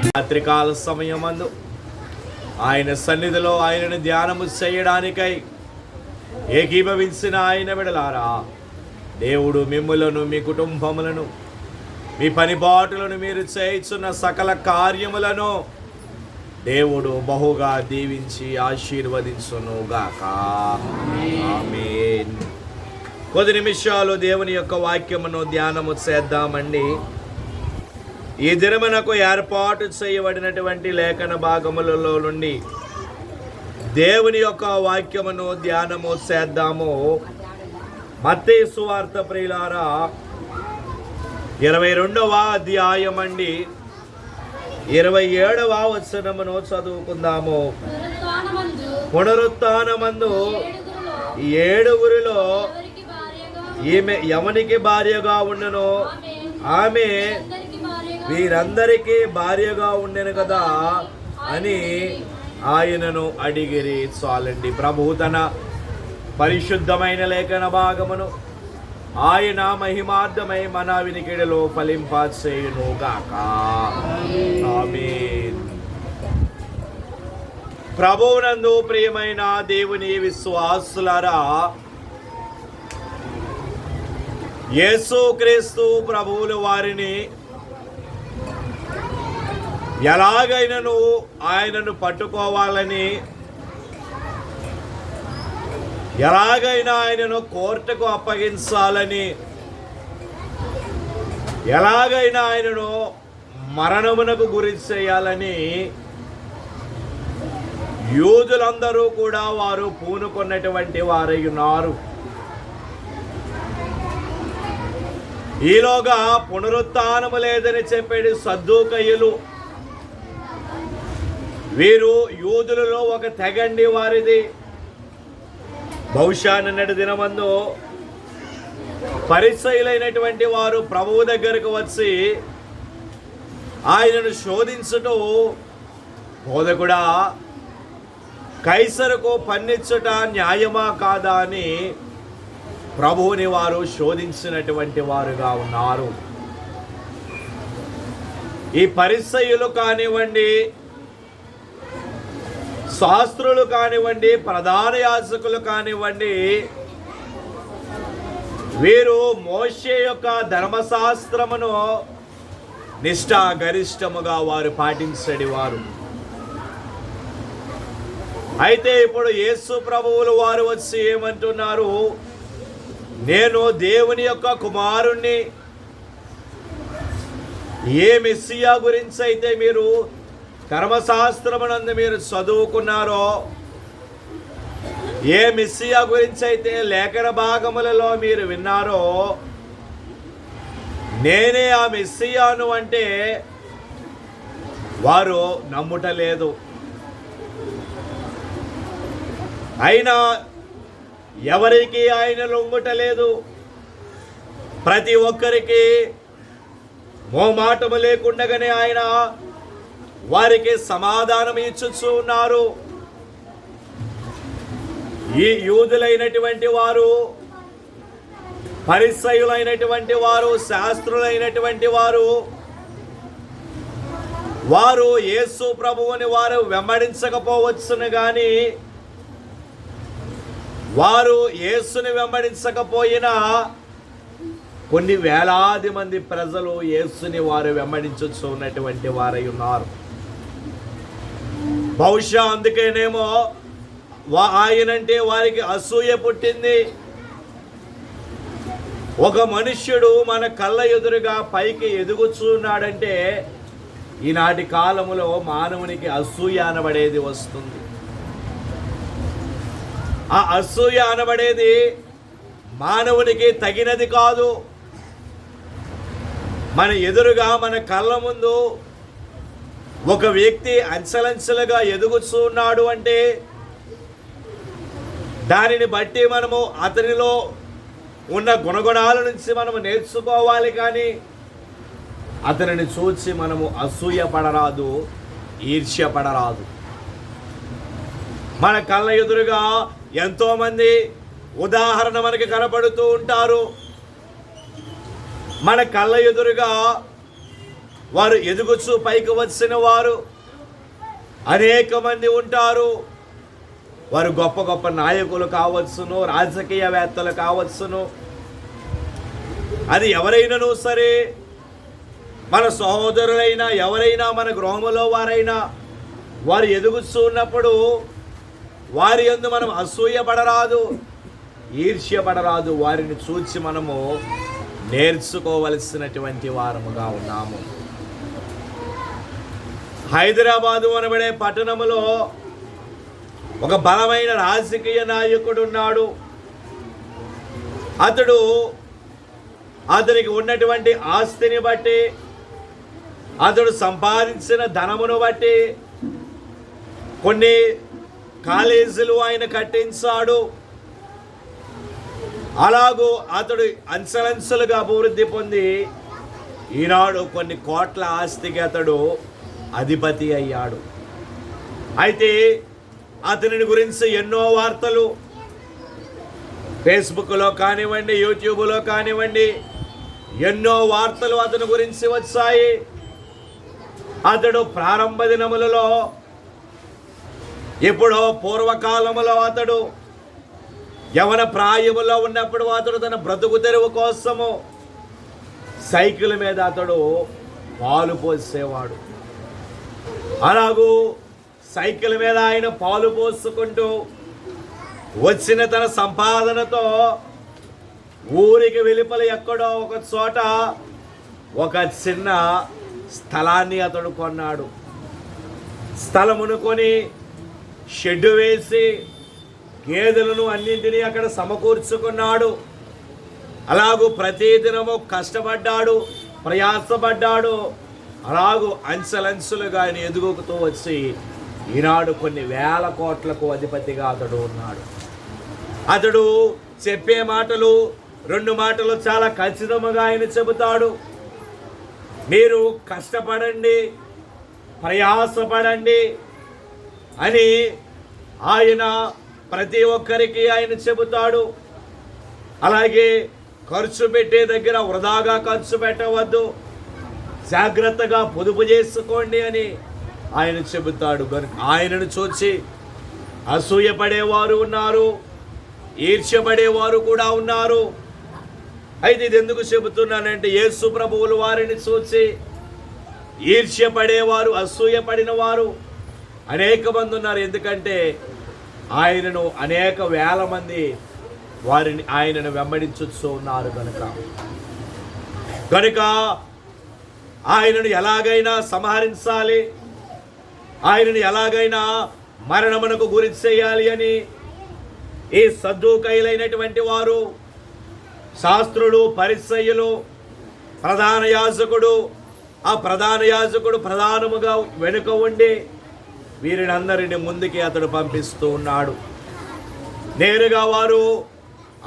రాత్రికాల సమయమందు ఆయన సన్నిధిలో ఆయనను ధ్యానము చేయడానికై ఏకీభవించిన ఆయన బిడ్డలారా, దేవుడు మిమ్ములను, మీ కుటుంబములను, మీ పనిబాటులను, మీరు చేయుచున్న సకల కార్యములను దేవుడు బహుగా దీవించి ఆశీర్వదించునుగాక. ఆమేన్. కొద్ది నిమిషాలు దేవుని యొక్క వాక్యమును ధ్యానము చేద్దామండి. ఈ దినమునకు ఏర్పాటు చేయబడినటువంటి లేఖన భాగములలో నుండి దేవుని యొక్క వాక్యమును ధ్యానము చేద్దాము. మత్తయి సువార్త ప్రియులారా 22వ అధ్యాయం అండి, 27వ వచనమును చదువుకుందాము. పునరుత్థానమందు ఏడుగురిలో ఈమె ఎవనికి భార్యగా ఉండెనో ఆమె వీరందరికీ భార్యగా ఉండెను కదా అని ఆయనను అడిగిరి. చాలండి. ప్రభువు తన పరిశుద్ధమైన లేఖన భాగమును ఆయన మహిమార్థమై మన వినికిడిలో ఫలింపచేయునుగాక. ఆమేన్. ప్రభువునందు ప్రియమైన దేవుని విశ్వాసులారా, యేసుక్రీస్తు ప్రభువులు వారిని ఎలాగైనను ఆయనను పట్టుకోవాలని, ఎలాగైనా ఆయనను కోర్టుకు అప్పగించాలని, ఎలాగైనా ఆయనను మరణమునకు గురి చేయాలని యూదులందరూ కూడా వారు పూనుకున్నటువంటి వారై ఉన్నారు. ఈలోగా పునరుత్థానము లేదని చెప్పేది సద్దూకయ్యులు, వీరు యూదులలో ఒక తెగండి వారిది. బహుశా నిన్నటి దినమందు పరిసయ్యులైనటువంటి వారు ప్రభువు దగ్గరకు వచ్చి ఆయనను శోధించుటూ, బోధకుడా, కైసరుకు పన్నిచ్చుట న్యాయమా కాదా అని ప్రభువుని వారు శోధించినటువంటి వారుగా ఉన్నారు. ఈ పరిసయ్యులు కానివ్వండి, శాస్త్రులు కానివ్వండి, ప్రధాన యాజకులు కానివ్వండి, వీరు మోషే యొక్క ధర్మశాస్త్రమును నిష్ఠాగరిష్టముగా వారు పాటించేవారు. అయితే ఇప్పుడు యేసు ప్రభువులు వారు వచ్చి ఏమంటున్నారు? నేను దేవుని యొక్క కుమారుణ్ణి. ఏ మెస్సియా గురించి అయితే మీరు ధర్మశాస్త్రమునందు మీరు చదువుకున్నారో, ఏ మెస్సియా గురించి అయితే లేఖన భాగములలో మీరు విన్నారో, నేనే ఆ మెస్సియాను అంటే వారు నమ్ముటలేదు. అయినా ఎవరికి ఆయన లొంగుటలేదు. ప్రతి ఒక్కరికి మోమాటము లేకుండగానే ఆయన వారికి సమాధానం ఇచ్చుచూ ఉన్నారు. ఈ యూదులైనటువంటి వారు, పరిసయ్యులైనటువంటి వారు, శాస్త్రులైనటువంటి వారు, వారు యేసు ప్రభువుని వారు వెంబడించకపోవచ్చును గాని, వారు యేసుని వెంబడించకపోయినా కొన్ని వేలాది మంది ప్రజలు యేసుని వారు వెంబడించు ఉన్నటువంటి వారై ఉన్నారు. బహుశా అందుకేనేమో ఆయనంటే వారికి అసూయ పుట్టింది. ఒక మనుష్యుడు మన కళ్ళ ఎదురుగా పైకి ఎదుగుచున్నాడంటే ఈనాటి కాలములో మానవునికి అసూయ అనబడేది వస్తుంది. ఆ అసూయ అనబడేది మానవునికి తగినది కాదు. మన ఎదురుగా మన కళ్ళ ముందు ఒక వ్యక్తి అంచెలంచెలుగా ఎదుగుతున్నాడు అంటే దానిని బట్టి మనము అతనిలో ఉన్న గుణగుణాల నుంచి మనము నేర్చుకోవాలి. కానీ అతనిని చూసి మనము అసూయ పడరాదు, ఈర్ష్య పడరాదు. మన కళ్ళ ఎదురుగా ఎంతోమంది ఉదాహరణ మనకి కనపడుతూ ఉంటారు. మన కళ్ళ ఎదురుగా వారు ఎదుగుచూ పైకి వచ్చిన వారు అనేక మంది ఉంటారు. వారు గొప్ప గొప్ప నాయకులు కావచ్చును, రాజకీయవేత్తలు కావచ్చును. అది ఎవరైనాను సరే, మన సహోదరులైనా ఎవరైనా, మన గృహంలో వారైనా, వారు ఎదుగుతూ ఉన్నప్పుడు వారి యందు మనం అసూయపడరాదు, ఈర్ష్యపడరాదు. వారిని చూచి మనము నేర్చుకోవలసినటువంటి వారముగా ఉన్నాము. హైదరాబాదు అనబడే పట్టణములో ఒక బలమైన రాజకీయ నాయకుడు ఉన్నాడు. అతనికి ఉన్నటువంటి ఆస్తిని బట్టి, అతడు సంపాదించిన ధనమును బట్టి కొన్ని కాలేజీలు ఆయన కట్టించాడు. అలాగూ అతడు అంచెలంచెలుగా అభివృద్ధి పొంది ఈనాడు కొన్ని కోట్ల ఆస్తికి అతడు అధిపతి అయ్యాడు. అయితే అతని గురించి ఎన్నో వార్తలు ఫేస్బుక్లో కానివ్వండి, యూట్యూబ్లో కానివ్వండి, ఎన్నో వార్తలు అతని గురించి వచ్చాయి. అతడు ప్రారంభ దినములలో, ఎప్పుడో పూర్వకాలములో, అతడు యవన ప్రాయములో ఉన్నప్పుడు అతడు తన బ్రతుకు తెరువు కోసము సైకిల్ మీద అతడు పాలు పోసేవాడు. అలాగూ సైకిల్ మీద ఆయన పాలు పోసుకుంటూ వచ్చిన తన సంపాదనతో ఊరికి వెలుపల ఎక్కడో ఒక చోట ఒక చిన్న స్థలాన్ని అతడు కొన్నాడు. స్థలమును కొని షెడ్డు వేసి గేదెలను అన్నింటినీ అక్కడ సమకూర్చుకున్నాడు. అలాగూ ప్రతిదినము కష్టపడ్డాడు, ప్రయాసపడ్డాడు. అలాగూ అంచెలంచెలుగా ఆయన ఎదుగుతూ వచ్చి ఈనాడు కొన్ని వేల కోట్లకు అధిపతిగా అతడు ఉన్నాడు. అతడు చెప్పే మాటలు, 2 మాటలు చాలా ఖచ్చితంగా ఆయన చెబుతాడు. మీరు కష్టపడండి, ప్రయాసపడండి అని ఆయన ప్రతి ఒక్కరికి ఆయన చెబుతాడు. అలాగే ఖర్చు పెట్టే దగ్గర వృధాగా ఖర్చు పెట్టవద్దు, జాగ్రత్తగా పొదుపు చేసుకోండి అని ఆయన చెబుతాడు. ఆయనను చూచి అసూయపడేవారు ఉన్నారు, ఈర్ష్యపడేవారు కూడా ఉన్నారు. అయితే ఇది ఎందుకు చెబుతున్నానంటే, యేసు ప్రభువులు వారిని చూచి ఈర్ష్యపడేవారు, అసూయపడిన వారు అనేక మంది ఉన్నారు. ఎందుకంటే ఆయనను అనేక వేల మంది ఆయనను వెంబడించుతూ ఉన్నారు కనుక ఆయనను ఎలాగైనా సంహరించాలి, ఆయనను ఎలాగైనా మరణమునకు గురి చేయాలి అని ఈ సద్దూకైలైనటువంటి వారు, శాస్త్రులు, పరిసయ్యులు, ప్రధాన యాజకుడు, ఆ ప్రధాన యాజకుడు ప్రధానముగా వెనుక ఉండి వీరిని అందరిని ముందుకి అతడు పంపిస్తూ ఉన్నాడు. నేరుగా వారు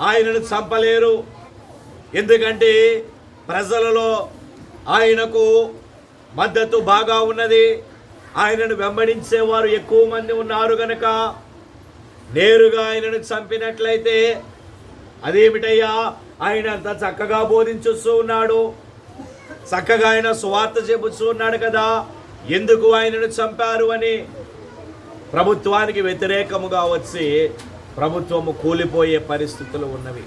ఆయనను చంపలేరు. ఎందుకంటే ప్రజలలో ఆయనకు మద్దతు బాగా ఉన్నది, ఆయనను వెంబడించేవారు ఎక్కువ మంది ఉన్నారు కనుక నేరుగా ఆయనను చంపినట్లయితే అదేమిటయ్యా, ఆయన అంత చక్కగా బోధించుతూ ఉన్నాడు, చక్కగా ఆయన సువార్త చెబుతూ ఉన్నాడు కదా, ఎందుకు ఆయనను చంపారు అని ప్రభుత్వానికి వ్యతిరేకముగా వచ్చి ప్రభుత్వము కూలిపోయే పరిస్థితులు ఉన్నవి.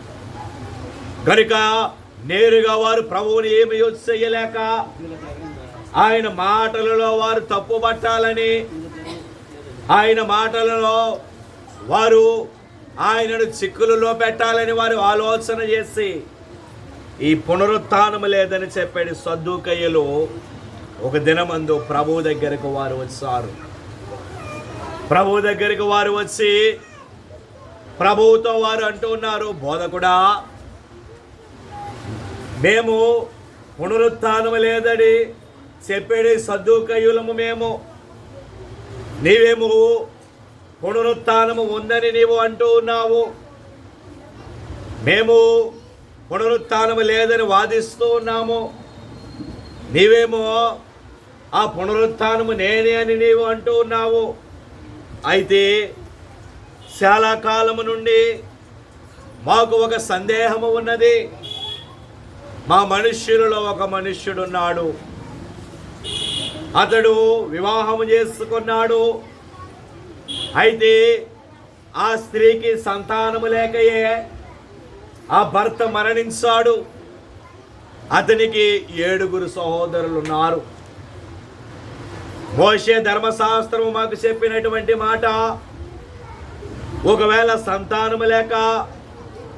కనుక నేరుగా వారు ప్రభువుని ఏమి చేయలేక ఆయన మాటలలో వారు తప్పు పట్టాలని, ఆయన మాటలలో వారు ఆయనను చిక్కులలో పెట్టాలని వారు ఆలోచన చేసి ఈ పునరుత్థానము లేదని చెప్పాడు. సద్దూకయ్యులు ఒక దినమందు ప్రభు దగ్గరకు వారు వచ్చారు. ప్రభు దగ్గరికి వారు వచ్చి ప్రభువుతో వారు అంటూ ఉన్నారు, బోధకుడా, మేము పునరుత్థానము లేదని చెప్పేది సద్దూకయ్యులము మేము, నీవేమో పునరుత్థానము ఉందని నీవు అంటూ ఉన్నావు, మేము పునరుత్థానము లేదని వాదిస్తూ ఉన్నాము, నీవేమో ఆ పునరుత్థానము నేనే అని నీవు అంటూ ఉన్నావు. అయితే చాలా కాలము నుండి మాకు ఒక సందేహము ఉన్నది. మా మనుష్యులలో ఒక మనుష్యుడున్నాడు, అతడు వివాహం చేసుకున్నాడు. అయితే ఆ స్త్రీకి సంతానము లేకయే ఆ భర్త మరణించాడు. అతనికి 7 సహోదరులు ఉన్నారు. మోషే ధర్మశాస్త్రము మాకు చెప్పినటువంటి మాట, ఒకవేళ సంతానము లేక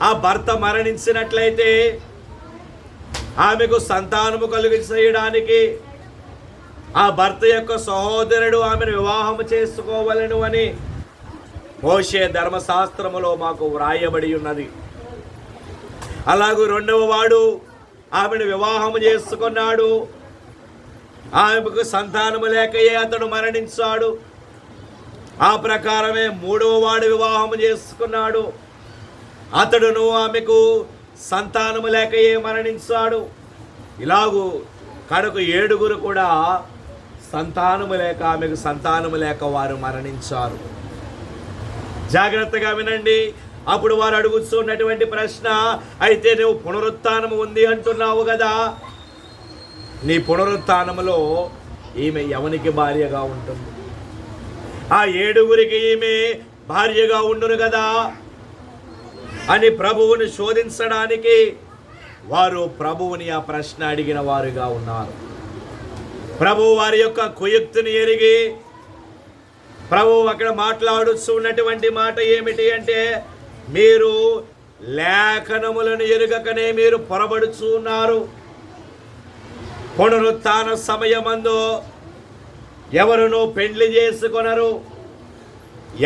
ఆ భర్త మరణించినట్లయితే ఆమెకు సంతానము కలుగ చేయడానికి ఆ భర్త యొక్క సహోదరుడు ఆమెను వివాహం చేసుకోవాలను అని మోషే ధర్మశాస్త్రములో మాకు వ్రాయబడి ఉన్నది. అలాగూ 2వ వాడు ఆమెను వివాహం చేసుకున్నాడు. ఆమెకు సంతానము లేకయే అతడు మరణించాడు. ఆ ప్రకారమే 3వ వాడు వివాహం చేసుకున్నాడు. అతడును ఆమెకు సంతానము లేకయే మరణించాడు. ఇలాగూ కనుక 7 కూడా సంతానము లేక ఆమెకు సంతానము లేక వారు మరణించారు. జాగ్రత్తగా వినండి. అప్పుడు వారు అడుగుతున్నటువంటి ప్రశ్న, అయితే నువ్వు పునరుత్థానము ఉంది అంటున్నావు కదా, నీ పునరుత్థానములో ఈమె ఎవనికి భార్యగా ఉంటుంది? ఆ 7 ఈమె భార్యగా ఉండును కదా అని ప్రభువుని శోధించడానికి వారు ప్రభువుని ఆ ప్రశ్న అడిగిన వారుగా ఉన్నారు. ప్రభువు వారి యొక్క కుయుక్తిని ఎరిగి ప్రభువు అక్కడ మాట్లాడుతున్నటువంటి మాట ఏమిటి అంటే, మీరు లేఖనములను ఎరుగకనే మీరు పొరబడుచున్నారు. పునరుత్థాన సమయమందు ఎవరును పెండ్లి చేసుకొనరు,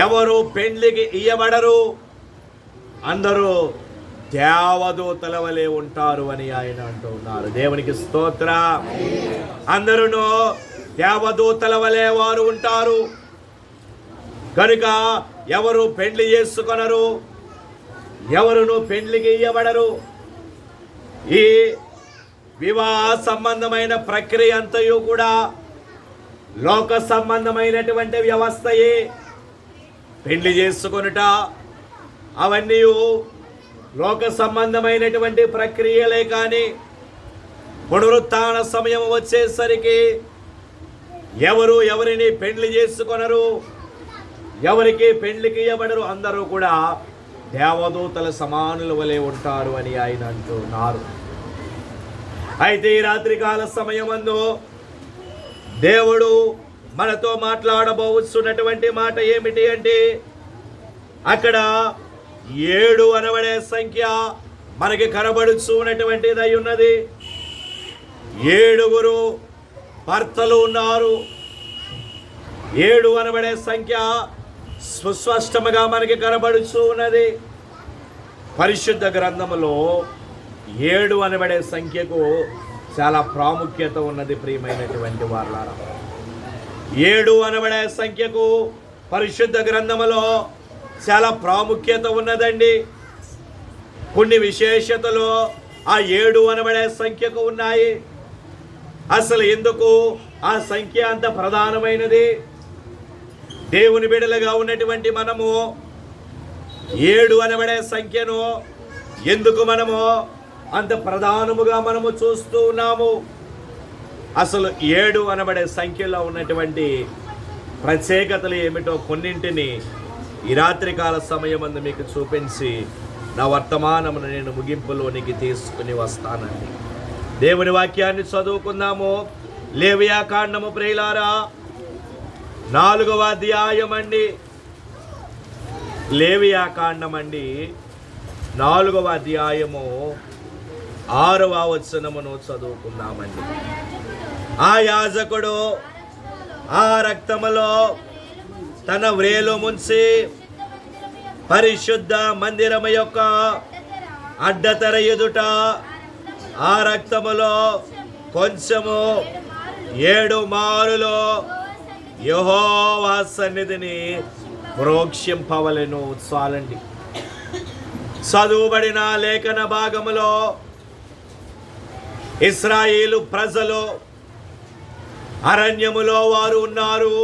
ఎవరు పెండ్లికి ఇయ్యబడరు, అందరూ దేవదూతల వలె ఉంటారు అని ఆయన అంటున్నారు. దేవునికి స్తోత్ర. అందరూ దేవదూతల వలె వారు ఉంటారు కనుక ఎవరు పెండ్లి చేసుకొనరు, ఎవరును పెండ్లికి ఇయ్యబడరు. ఈ వివాహ సంబంధమైన ప్రక్రియ అంతయు కూడా లోక సంబంధమైనటువంటి వ్యవస్థయే. పెండ్లి చేసుకొనుట అవన్నీ లోక సంబంధమైనటువంటి ప్రక్రియలే. కానీ పునరుత్థాన సమయం వచ్చేసరికి ఎవరు ఎవరిని పెండ్లి చేసుకొనరు, ఎవరికి పెండ్లికి ఇయ్యబడరు, అందరూ కూడా దేవదూతల సమానుల వలె ఉంటారు అని ఆయన అంటున్నారు. అయితే ఈ రాత్రికాల సమయమందు దేవుడు మనతో మాట్లాడబోతున్నటువంటి మాట ఏమిటి అంటే, అక్కడ 7 అనబడే సంఖ్య మనకి కనబడుచున్నటువంటిది అయి ఉన్నది. 7 భర్తలు ఉన్నారు. 7 అనబడే సంఖ్య సుస్పష్టముగా మనకి కనబడుచు ఉన్నది. పరిశుద్ధ గ్రంథములో 7 అనబడే సంఖ్యకు చాలా ప్రాముఖ్యత ఉన్నది. ప్రియమైనటువంటి వారలారా, 7 అనబడే సంఖ్యకు పరిశుద్ధ గ్రంథములో చాలా ప్రాముఖ్యత ఉన్నదండి. కొన్ని విశేషతలు ఆ 7 అనబడే సంఖ్యకు ఉన్నాయి. అసలు ఎందుకు ఆ సంఖ్య అంత ప్రధానమైనది? దేవుని బిడ్డలుగా ఉన్నటువంటి మనము 7 అనబడే సంఖ్యను ఎందుకు మనము అంత ప్రధానముగా మనము చూస్తూ ఉన్నాము? అసలు 7 అనబడే సంఖ్యలో ఉన్నటువంటి ప్రత్యేకతలు ఏమిటో కొన్నింటిని ఈ రాత్రికాల సమయమందు మీకు చూపించి నా వర్తమానమును నేను ముగింపులోనికి తీసుకుని వస్తానండి. దేవుని వాక్యాన్ని చదువుకుందాము. లేవియాకాండము ప్రియులారా 4వ అధ్యాయం అండి. లేవియాకాండం అండి 4వ అధ్యాయము 6వ వచనమును చదువుకుందామండి. ఆ యాజకుడు ఆ రక్తములో తన వ్రేలు ముంచి పరిశుద్ధ మందిరము యొక్క అడ్డతెర ఎదుట ఆ రక్తములో కొంచెము 7 మారులో యెహోవా సన్నిధిని ప్రోక్షింపవలెను. చాలండి. చదువుబడిన లేఖన భాగములో ఇశ్రాయేలు ప్రజలు అరణ్యములో వారు ఉన్నారు.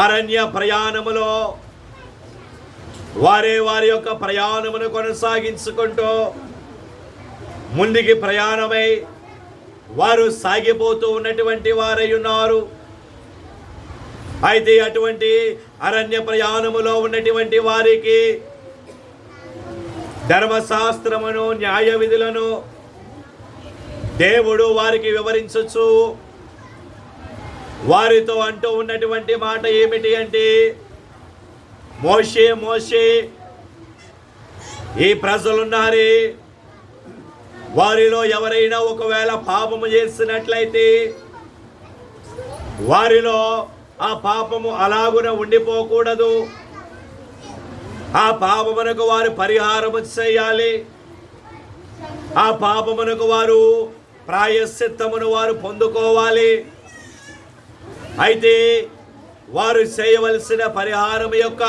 అరణ్య ప్రయాణములో వారి యొక్క ప్రయాణమును కొనసాగించుకుంటూ ముందుకి ప్రయాణమై వారు సాగిపోతూ ఉన్నటువంటి వారై ఉన్నారు. అయితే అటువంటి అరణ్య ప్రయాణములో ఉన్నటువంటి వారికి ధర్మశాస్త్రమును, న్యాయ విధులను దేవుడు వారికి వివరించచ్చు. వారితో అంటూ ఉన్నటువంటి మాట ఏమిటి అంటే, మోషే మోషే, ఈ ప్రజలున్నారే, వారిలో ఎవరైనా ఒకవేళ పాపము చేసినట్లయితే వారిలో ఆ పాపము అలాగున ఉండిపోకూడదు. ఆ పాపమునకు వారు పరిహారము చేయాలి. ఆ పాపమునకు వారు ప్రాయశ్చిత్తమును వారు పొందుకోవాలి. అయితే వారు చేయవలసిన పరిహారం యొక్క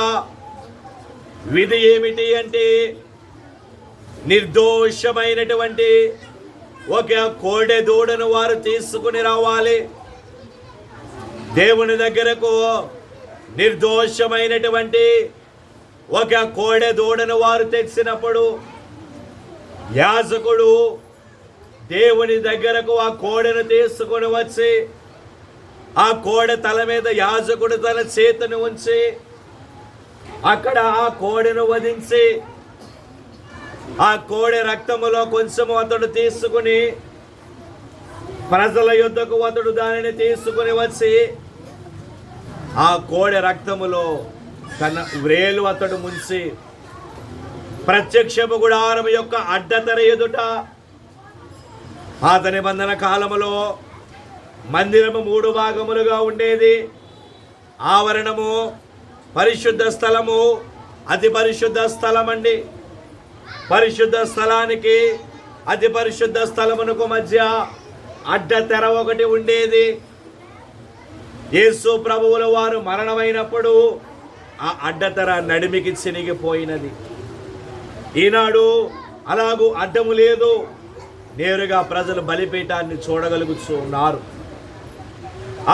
విధి ఏమిటి అంటే, నిర్దోషమైనటువంటి ఒక కోడె దూడను వారు తీసుకుని రావాలి. దేవుని దగ్గరకు నిర్దోషమైనటువంటి ఒక కోడె దూడను వారు తెచ్చినప్పుడు యాజకుడు దేవుని దగ్గరకు ఆ కోడెను తీసుకొని వచ్చి ఆ కోడె తల మీద యాజకుడు తన చేతిని ఉంచి అక్కడ ఆ కోడెను వధించి ఆ కోడె రక్తములో కొంచెము అతడు తీసుకుని ప్రజల యుద్ధకు అతడు దానిని తీసుకుని వచ్చి ఆ కోడె రక్తములో తన వ్రేలు అతడు ముంచి ప్రత్యక్షపు గుడారము యొక్క అడ్డతెర ఎదుట, పాత నిబంధన కాలములో మందిరము 3 భాగములుగా ఉండేది. ఆవరణము, పరిశుద్ధ స్థలము, అతి పరిశుద్ధ స్థలం అండి. పరిశుద్ధ స్థలానికి అతి పరిశుద్ధ స్థలమునకు మధ్య అడ్డతెర ఒకటి ఉండేది. యేసు ప్రభువుల వారు మరణమైనప్పుడు ఆ అడ్డతెర నడిమికి చినిగిపోయినది. ఈనాడు అలాగూ అడ్డము లేదు. నేరుగా ప్రజలు బలిపీఠాన్ని చూడగలుగుతూ ఉన్నారు.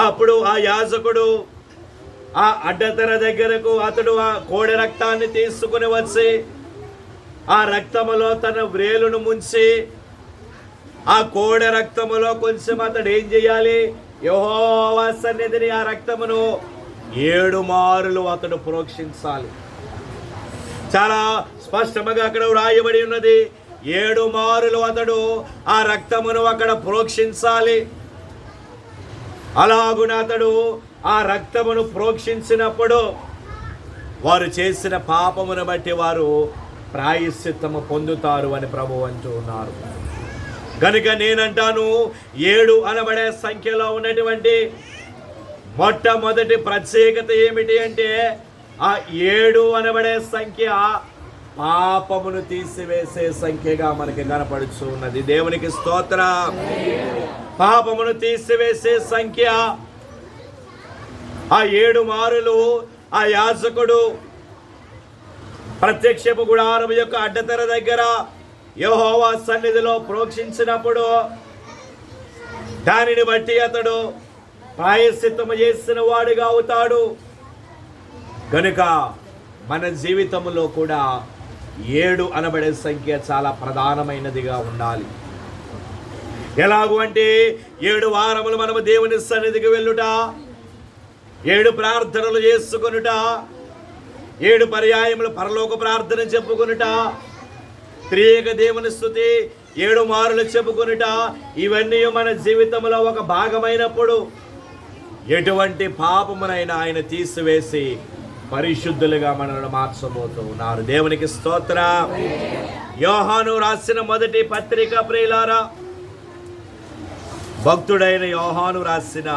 అప్పుడు ఆ యాజకుడు ఆ అడ్డతెర దగ్గరకు అతడు ఆ కోడె రక్తాన్ని తీసుకుని వచ్చి ఆ రక్తములో తన వ్రేలును ముంచి ఆ కోడె రక్తములో కొంచెం అతడు ఏం చేయాలి, యెహోవా సన్నిధిని ఆ రక్తమును 7 మారులు అతడు ప్రోక్షించాలి. చాలా స్పష్టంగా అక్కడ వ్రాయబడి ఉన్నది. 7 మారులు అతడు ఆ రక్తమును అక్కడ ప్రోక్షించాలి. అలాగున అతడు ఆ రక్తమును ప్రోక్షించినప్పుడు వారు చేసిన పాపమును బట్టి వారు ప్రాయశ్చిత్తము పొందుతారు అని ప్రభువు అంటూ ఉన్నారు. కనుక నేనంటాను, 7 అనబడే సంఖ్యలో ఉన్నటువంటి మొట్టమొదటి ప్రత్యేకత ఏమిటి అంటే, ఆ 7 అనబడే సంఖ్య పాపమును తీసివేసే సంఖ్యగా మనకి కనపడుచు ఉన్నది. దేవునికి స్తోత్రం. పాపమును తీసివేసే సంఖ్య. ఆ 7 మారులు ఆ యాజకుడు ప్రత్యక్షపు గుడారం యొక్క అడ్డతెర దగ్గర యెహోవా సన్నిధిలో ప్రోక్షించినప్పుడు దానిని బట్టి అతడు ప్రాయశ్చిత్తము చేసిన వాడిగా అవుతాడు. కనుక మన జీవితంలో కూడా 7 అనబడే సంఖ్య చాలా ప్రధానమైనదిగా ఉండాలి. ఎలాగూ అంటే 7 వారములు మనము దేవుని సన్నిధికి వెళ్ళుట, 7 ప్రార్థనలు చేసుకొనుట, 7 పర్యాయములు పరలోక ప్రార్థన చెప్పుకొనుట, త్రియేక దేవుని స్తుతి 7 మారులు చెప్పుకొనుట, ఇవన్నీ మన జీవితంలో ఒక భాగమైనప్పుడు ఎటువంటి పాపమునైనా ఆయన తీసివేసి పరిశుద్ధులుగా మనల్ని మార్చబోతూ ఉన్నారు. దేవునికి స్తోత్రం. యోహాను రాసిన మొదటి పత్రిక, ప్రియులారా, భక్తుడైన యోహాను రాసిన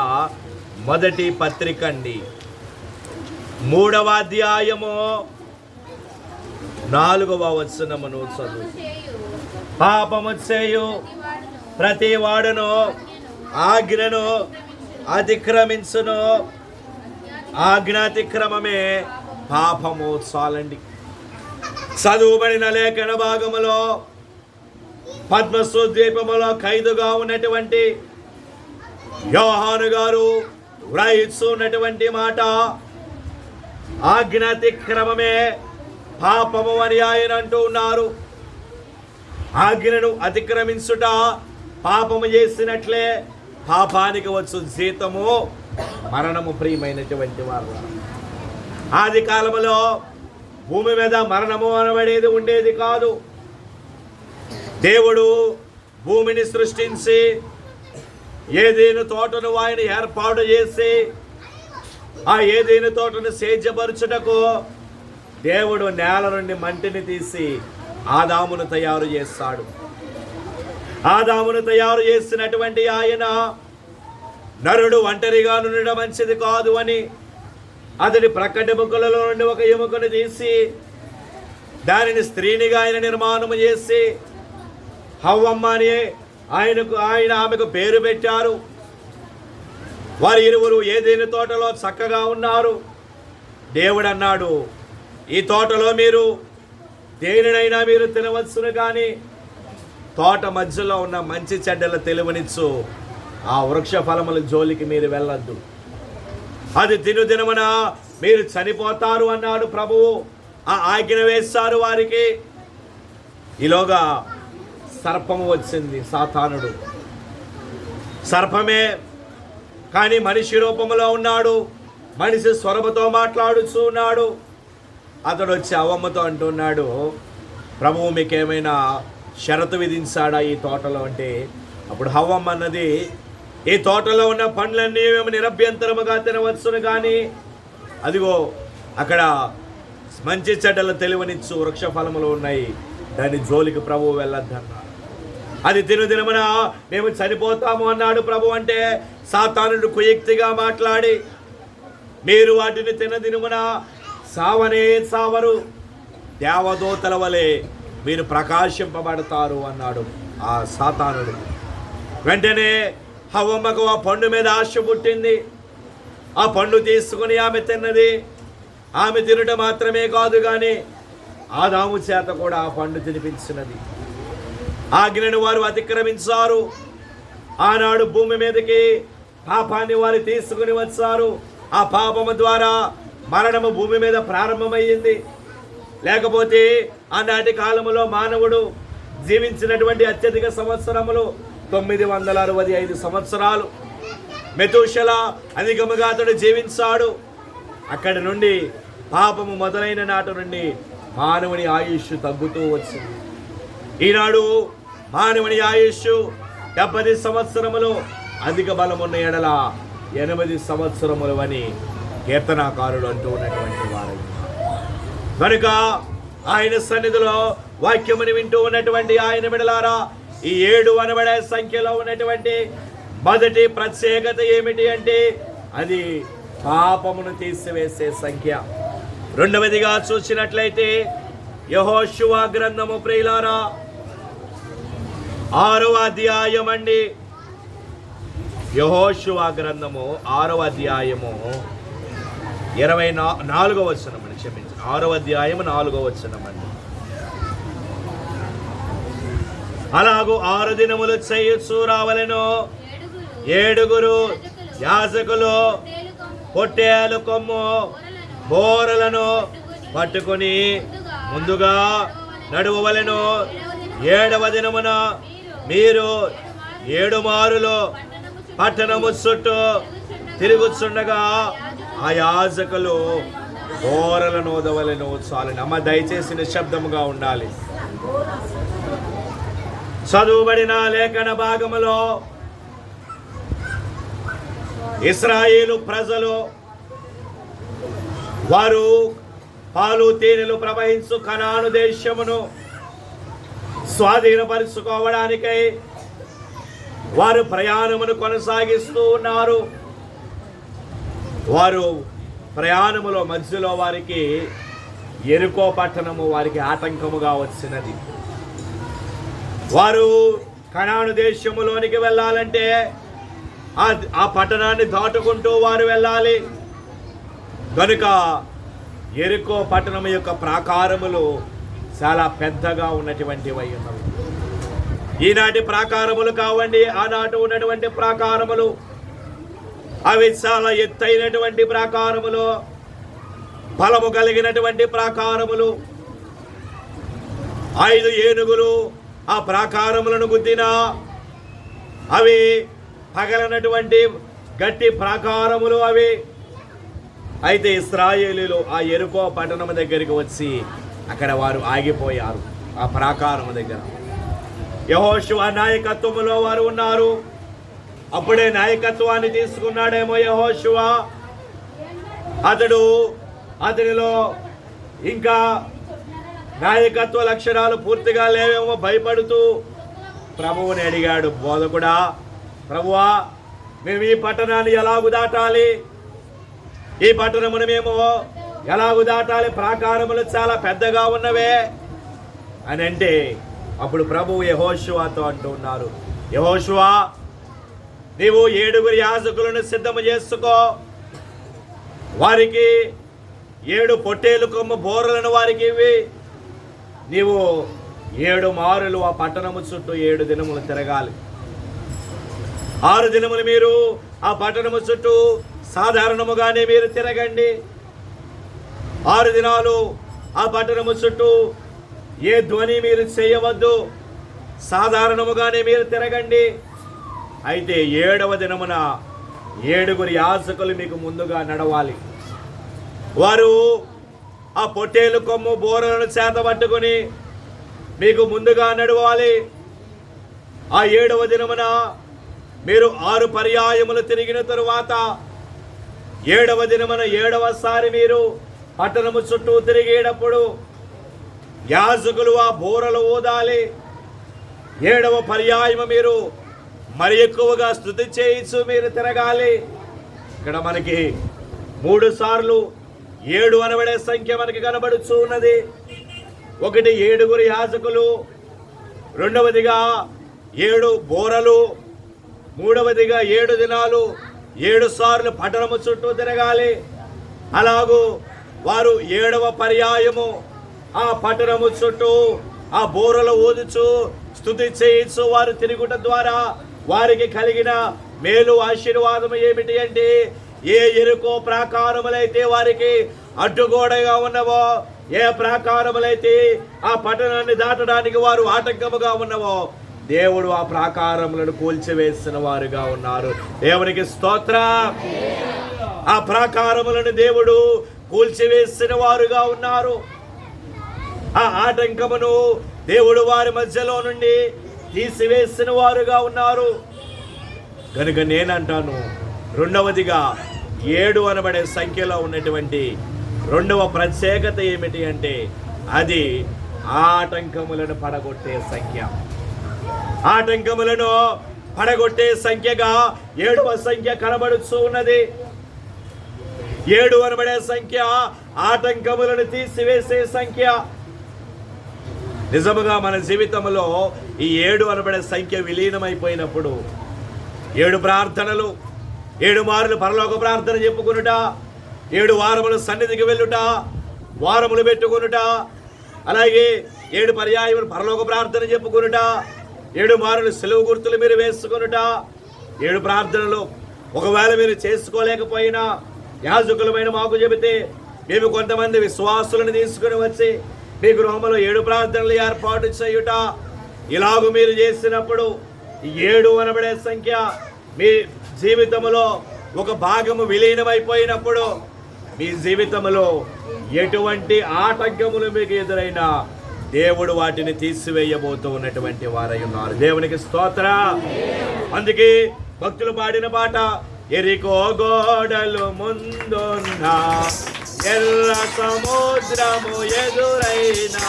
మొదటి పత్రిక అండి, 3వ అధ్యాయము 4వ వచనమును చదువు. పాపము చేయు ప్రతి వాడును ఆజ్ఞను అతిక్రమించును, ఆజ్ఞాతిక్రమమే పాపము. చాలండి. చదువుబడిన లేఖన భాగములో పద్మసు ద్వీపములో ఖైదుగా ఉన్నటువంటి యోహాను గారు వ్రాయిస్తున్నటువంటి మాట, ఆజ్ఞాతిక్రమమే పాపము అని ఆయన అంటూ ఉన్నారు. ఆజ్ఞను అతిక్రమించుట పాపము చేసినట్లే పాపానికి వచ్చు జీతము మరణము. ప్రియమైనటువంటి వారు, ఆది కాలములో భూమి మీద మరణము అనబడేది ఉండేది కాదు. దేవుడు భూమిని సృష్టించి ఏదైనా తోటను ఆయన ఏర్పాటు చేసి ఆ ఏదైనా తోటను సేద్యపరచుటకు దేవుడు నేల నుండి మంటిని తీసి ఆదామును తయారు చేస్తాడు. ఆదామును తయారు చేసినటువంటి ఆయన నరుడు ఒంటరిగా ఉండడం మంచిది కాదు అని అతడి ప్రక్కటెముకలలో నుండి ఒక ఎముకను తీసి దానిని స్త్రీనిగా ఆయన నిర్మాణము చేసి హవ్వమ్మ అని ఆయన ఆమెకు పేరు పెట్టారు. వారి ఇరువురు ఏదైనా తోటలో చక్కగా ఉన్నారు. దేవుడు అన్నాడు, ఈ తోటలో మీరు దేనినైనా మీరు తినవచ్చును, కానీ తోట మధ్యలో ఉన్న మంచి చెడ్డల తెలివనిచ్చు ఆ వృక్ష ఫలముల జోలికి మీరు వెళ్ళొద్దు, అది దినమున మీరు చనిపోతారు అన్నాడు ప్రభువు. ఆ ఆజ్ఞ వేశారు వారికి. ఈలోగా సర్పము వచ్చింది. సాతానుడు సర్పమే, కానీ మనిషి రూపంలో ఉన్నాడు. మనిషి స్వరముతో మాట్లాడుతూ ఉన్నాడు. అతడు వచ్చి అవ్వమ్మతో అంటున్నాడు, ప్రభువు మీకేమైనా షరతు విధించాడా ఈ తోటలో అంటే? అప్పుడు హవ్వమ్మ అన్నది, ఈ తోటలో ఉన్న పండ్లన్నీ మేము నిరభ్యంతరముగా తినవచ్చును, కానీ అదిగో అక్కడ మంచి చెడ్డల తెలివనిచ్చు వృక్ష ఫలములు ఉన్నాయి, దాని జోలికి ప్రభువు వెళ్ళొద్దన్నాడు. అది దినమున మేము చనిపోతాము అన్నాడు ప్రభు. అంటే సాతానుడు కుయుక్తిగా మాట్లాడి, మీరు వాటిని దినమున సావనే సావరు, దేవదూతల వలె మీరు ప్రకాశింపబడతారు అన్నాడు ఆ సాతానుడు. వెంటనే హవ్వమ్మకు ఆ పండు మీద ఆశ పుట్టింది. ఆ పండు తీసుకుని ఆమె తిన్నది. ఆమె తినటం మాత్రమే కాదు, కానీ ఆదాము చేత కూడా ఆ పండు తినిపించినది. ఆజ్ఞను వారు అతిక్రమించారు. ఆనాడు భూమి మీదకి పాపాన్ని వారు తీసుకుని వచ్చారు. ఆ పాపము ద్వారా మరణము భూమి మీద ప్రారంభమయ్యింది. లేకపోతే ఆనాటి కాలములో మానవుడు జీవించినటువంటి అత్యధిక సంవత్సరములు 965 సంవత్సరాలు. మెతూషల అధికముగా అతడు జీవించాడు. అక్కడి నుండి పాపము మొదలైన నాటి నుండి మానవుని ఆయుష్ తగ్గుతూ వచ్చింది. ఈనాడు మానవుని ఆయుష్ 70 సంవత్సరములు, అధిక బలమున్న ఎడల 80 సంవత్సరములు అని కీర్తనాకారుడు అంటూ ఉన్నటువంటి వారు. కనుక ఆయన సన్నిధిలో వాక్యముని వింటూ ఉన్నటువంటి ఆయన బిడ్డలారా, ఈ 7 అనబడే సంఖ్యలో ఉన్నటువంటి మొదటి ప్రత్యేకత ఏమిటి అంటే అది పాపమును తీసివేసే సంఖ్య. రెండవదిగా చూసినట్లయితే యెహోషువ గ్రంథము ప్రియులారా 6వ అధ్యాయం అండి. యెహోషువ గ్రంథము 6వ అధ్యాయము 24వ వచనం అండి. క్షమించండి, 6వ అధ్యాయము 4వ వచనం అండి. అలాగూ 6 దినములు చేయొచ్చు రావలెను. 7 యాజకులు పొట్టేలు కొమ్ము బోరలను పట్టుకొని ముందుగా నడువవలెను. 7వ దినమున మీరు 7 మారులు పట్టణము చుట్టూ తిరుగుచుండగా ఆ యాజకులు బోరలను ఊదవలెను. చాలండి అమ్మ, దయచేసి నిశ్శబ్దముగా ఉండాలి. చదువుబడిన లేఖన భాగములో ఇశ్రాయేలు ప్రజలు వారు పాలు తేనెలు ప్రవహించు కనాను దేశమును స్వాధీనపరుచుకోవడానికై వారు ప్రయాణమును కొనసాగిస్తూ ఉన్నారు. వారు ప్రయాణములో మధ్యలో వారికి ఎరుకో పట్టణము వారికి ఆటంకముగా వచ్చినది. వారు కనాను దేశములోనికి వెళ్ళాలంటే ఆ పట్టణాన్ని దాటుకుంటూ వారు వెళ్ళాలి. కనుక ఎరుకో పట్టణం యొక్క ప్రాకారములు చాలా పెద్దగా ఉన్నటువంటివై ఉన్నవి. ఈనాటి ప్రాకారములు కావండి, ఆనాటి ఉన్నటువంటి ప్రాకారములు అవి చాలా ఎత్తైనటువంటి ప్రాకారములు, బలము కలిగినటువంటి ప్రాకారములు. 5 ఏనుగులు ఆ ప్రాకారములను గుద్దిన అవి పగలనటువంటి గట్టి ప్రాకారములు అవి. అయితే ఇశ్రాయేలీయులు ఆ యెరికో పట్టణం దగ్గరికి వచ్చి అక్కడ వారు ఆగిపోయారు. ఆ ప్రాకారం దగ్గర యెహోషువ నాయకత్వంలో వారు ఉన్నారు. అప్పుడే నాయకత్వాన్ని తీసుకున్నాడేమో యెహోషువ. అతనిలో ఇంకా నాయకత్వ లక్షణాలు పూర్తిగా లేవేమో భయపడుతూ ప్రభువుని అడిగాడు, బోధకుడా, ప్రభువా, మేము ఈ పట్టణాన్ని ఎలాగు దాటాలి? ఈ పట్టణమును మేము ఎలాగు దాటాలి? ప్రాకారములు చాలా పెద్దగా ఉన్నవే అని అంటే అప్పుడు ప్రభువు యెహోషువతో అంటూ ఉన్నారు, యెహోషువ, నీవు 7 యాజకులను సిద్ధము చేసుకో. వారికి 7 పొట్టేలు కొమ్ము బోరలను వారికి ఇవ్వి. నీవు 7 మారులు ఆ పట్టణము చుట్టూ 7 దినములు తిరగాలి. 6 దినములు మీరు ఆ పట్టణము చుట్టూ సాధారణముగానే మీరు తిరగండి. 6 దినాలు ఆ పట్టణము చుట్టూ ఏ ధ్వని మీరు చేయవద్దు, సాధారణముగానే మీరు తిరగండి. అయితే 7వ దినమున 7 యాజకులు మీకు ముందుగా నడవాలి. వారు ఆ పొట్టేలు కొమ్ము బోరలను చేతబట్టుకొని మీకు ముందుగా నడవాలి. ఆ 7వ దినమున మీరు 6 పర్యాయములు తిరిగిన తరువాత 7వ దినమున 7వసారి మీరు పట్టణము చుట్టూ తిరిగేటప్పుడు యాజకులు ఆ బోరలు ఊదాలి. 7వ పర్యాయము మీరు మరి ఎక్కువగా స్తుతి చేయించు మీరు తిరగాలి. ఇక్కడ మనకి 3 సార్లు 7 అనబడే సంఖ్య మనకి కనబడుచు ఉన్నది. ఒకటి 7 యాజకులు, రెండవదిగా 7 బోరలు, మూడవదిగా 7 దినాలు 7 సార్లు పట్టణము చుట్టూ తిరగాలి. అలాగూ వారు 7వ పర్యాయము ఆ పట్టణము చుట్టూ ఆ బోరలు ఊదుచు స్తుతి చేయించు వారు తిరుగుట ద్వారా వారికి కలిగిన మేలు ఆశీర్వాదం ఏమిటి అంటే, ఏ యెరికో ప్రాకారములైతే వారికి అడ్డుగోడగా ఉన్నవో, ఏ ప్రాకారములైతే ఆ పట్టణాన్ని దాటడానికి వారు ఆటంకముగా ఉన్నవో, దేవుడు ఆ ప్రాకారములను కూల్చివేసిన వారుగా ఉన్నారు. దేవునికి స్తోత్రం. ఆ ప్రాకారములను దేవుడు కూల్చివేసిన వారుగా ఉన్నారు. ఆ ఆటంకమును దేవుడు వారి మధ్యలో నుండి తీసివేసిన వారుగా ఉన్నారు. కనుక నేనంటాను, రెండవదిగా 7 అనబడే సంఖ్యలో ఉన్నటువంటి రెండవ ప్రత్యేకత ఏమిటి అంటే, అది ఆటంకములను పడగొట్టే సంఖ్య. ఆటంకములను పడగొట్టే సంఖ్యగా 7వ సంఖ్య కనబడుతూ ఉన్నది. 7 అనబడే సంఖ్య ఆటంకములను తీసివేసే సంఖ్య. నిజముగా మన జీవితంలో ఈ 7 అనబడే సంఖ్య విలీనమైపోయినప్పుడు 7 ప్రార్థనలు, 7 మారులు పరలోక ప్రార్థన చెప్పుకొనుట, 7 వారములు సన్నిధికి వెళ్ళుట, వారములు పెట్టుకొనుట, అలాగే 7 పర్యాయములు పరలోక ప్రార్థన చెప్పుకొనుట, 7 మారులు సెలవు గుర్తులు మీరు వేసుకొనుట, 7 ప్రార్థనలు ఒకవేళ మీరు చేసుకోలేకపోయినా యాజకులమైన మాకు చెబితే మేము కొంతమంది విశ్వాసులను తీసుకుని వచ్చి మీ గృహంలో 7 ప్రార్థనలు ఏర్పాటు చేయుట. ఇలాగూ మీరు చేసినప్పుడు 7 అనబడే సంఖ్య మీ జీవితంలో ఒక భాగము విలీనమైపోయినప్పుడు మీ జీవితంలో ఎటువంటి ఆటంకములు మీకు ఎదురైనా దేవుడు వాటిని తీసివేయబోతూ ఉన్నటువంటి వారై ఉన్నారు. దేవునికి స్తోత్రం. అందుకే భక్తులు పాడిన పాట, ఎరికో గోడలు ముందున్నా, ఎర్ర సముద్రము ఎదురైనా,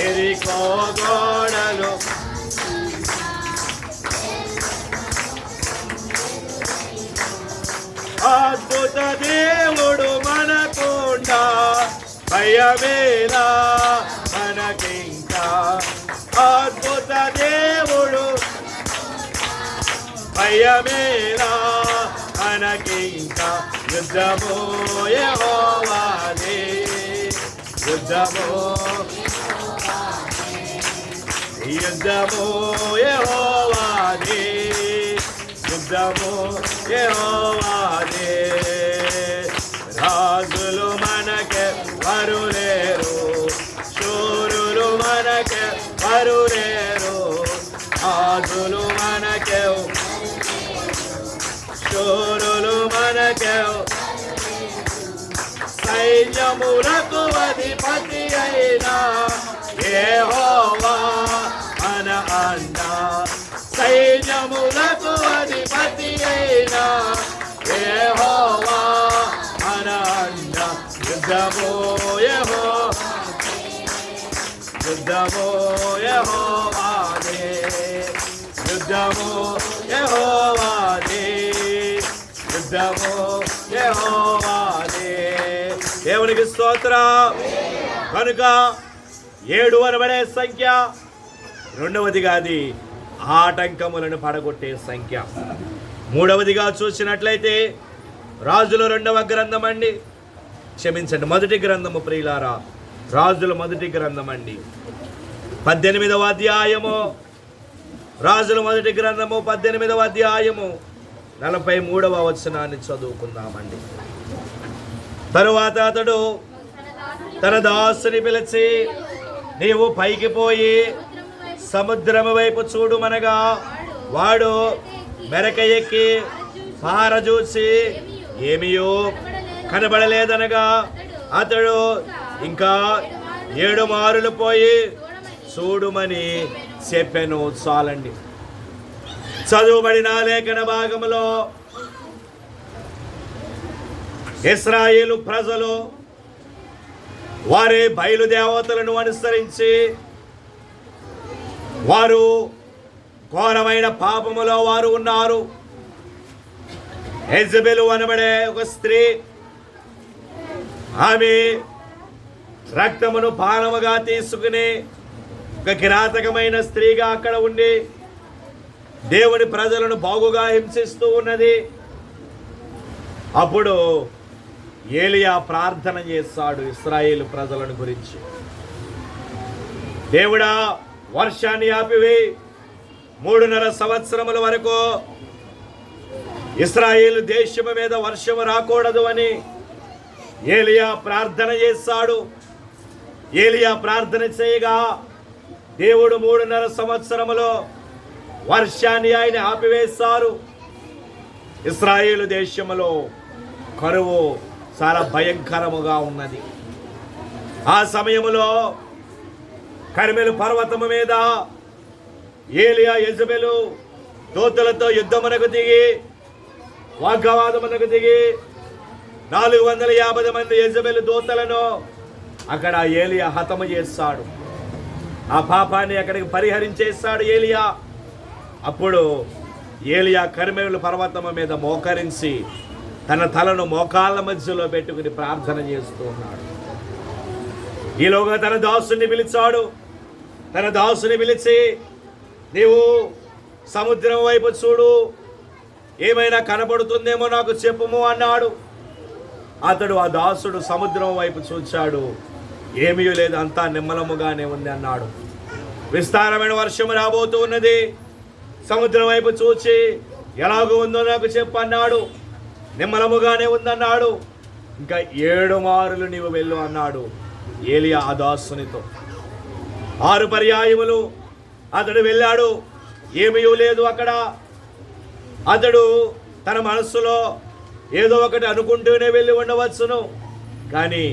ఎరికో గోడలు అద్భుత దేవుడు మనకుండా, భయమేలా మనకింకా. అద్భుత దేవుడు భయమేలా మనకింకా. యుద్ధము యెహోవాదే, యుద్ధము యుద్ధము యెహోవాదే, యుద్ధము యెహోవాదే. రాజులు మనకే వరులేరు, శూరులు మనకే వరులేరు, రాజులు మనకే శత్రులు మనకు సైన్యములకు అధిపతి అయినా యెహోవా మన అండ. సైన్యములకు అధిపతి అయినా యెహోవా మన అండ. యుద్ధము యెహోవాదే, యుద్ధము యెహోవాదే, యుద్ధము యెహోవాదే. దేవునికి స్తోత్రం. కనుక 7 అనబడే సంఖ్య, రెండవదిగా అది ఆటంకములను పడగొట్టే సంఖ్య. మూడవదిగా చూసినట్లయితే రాజుల 2వ గ్రంథం అండి, క్షమించండి, మొదటి గ్రంథము ప్రియులారా, రాజుల మొదటి గ్రంథం అండి, 18వ అధ్యాయము. రాజుల మొదటి గ్రంథము 18వ అధ్యాయము 43వ వచనాన్ని చదువుకుందామండి. తరువాత అతడు తన దాసుని పిలిచి, నీవు పైకి పోయి సముద్రము వైపు చూడుమనగా వాడు మెరక ఎక్కి పారజూసి ఏమియో కనబడలేదనగా అతడు ఇంకా 7 మారులు పోయి చూడుమని చెప్పాను. చాలండి. చదువుబడిన లేఖన భాగములో ఇశ్రాయేలు ప్రజలు వారి బయలుదేవతలను అనుసరించి వారు ఘోరమైన పాపములో వారు ఉన్నారు. యెజబెలు అనబడే ఒక స్త్రీ, ఆమె రక్తమును పానముగా తీసుకుని ఒక కిరాతకమైన స్త్రీగా అక్కడ ఉండి దేవుని ప్రజలను బాగుగా హింసిస్తూ ఉన్నది. అప్పుడు ఏలియా ప్రార్థన చేస్తాడు ఇశ్రాయేలు ప్రజలను గురించి. దేవుడా, వర్షాన్ని ఆపివేయి, 3.5 సంవత్సరముల వరకు ఇశ్రాయేలు దేశము మీద వర్షము రాకూడదు అని ఏలియా ప్రార్థన చేస్తాడు. ఏలియా ప్రార్థన చేయగా దేవుడు 3.5 సంవత్సరములో వర్షాన్ని ఆయన ఆపివేశారు. ఇశ్రాయేలు దేశములో కరువు చాలా భయంకరముగా ఉన్నది. ఆ సమయములో కర్మెలు పర్వతము మీద ఏలియా యెజబెలు దూతలతో యుద్ధమునకు దిగి వాగ్వాదమునకు దిగి 450 మంది యెజబెలు దూతలను అక్కడ ఏలియా హతము చేస్తాడు. ఆ పాపాన్ని అక్కడికి పరిహరించేస్తాడు ఏలియా. అప్పుడు ఏలియా కర్మెలు పర్వతము మీద మోకరించి తన తలను మోకాళ్ళ మధ్యలో పెట్టుకుని ప్రార్థన చేస్తూ ఉన్నాడు. ఈలోగా తన దాసుని పిలిచాడు. తన దాసుని పిలిచి, నీవు సముద్రం వైపు చూడు, ఏమైనా కనబడుతుందేమో నాకు చెప్పుము అన్నాడు. అతడు, ఆ దాసుడు సముద్రం వైపు చూచాడు. ఏమీ లేదు, అంతా నిమ్మలముగానే ఉంది అన్నాడు. విస్తారమైన వర్షము రాబోతూ ఉన్నది. సముద్రం వైపు చూచి ఎలాగో ఉందో నాకు చెప్పు అన్నాడు. నిమ్మలముగానే ఉందన్నాడు. ఇంకా 7 మారులు నీవు వెళ్ళు అన్నాడు ఏలియా ఆ దాసునితో. 6 పర్యాయములు అతడు వెళ్ళాడు. ఏమీ లేదు అక్కడ. అతడు తన మనస్సులో ఏదో ఒకటి అనుకుంటూనే వెళ్ళి ఉండవచ్చును. కానీ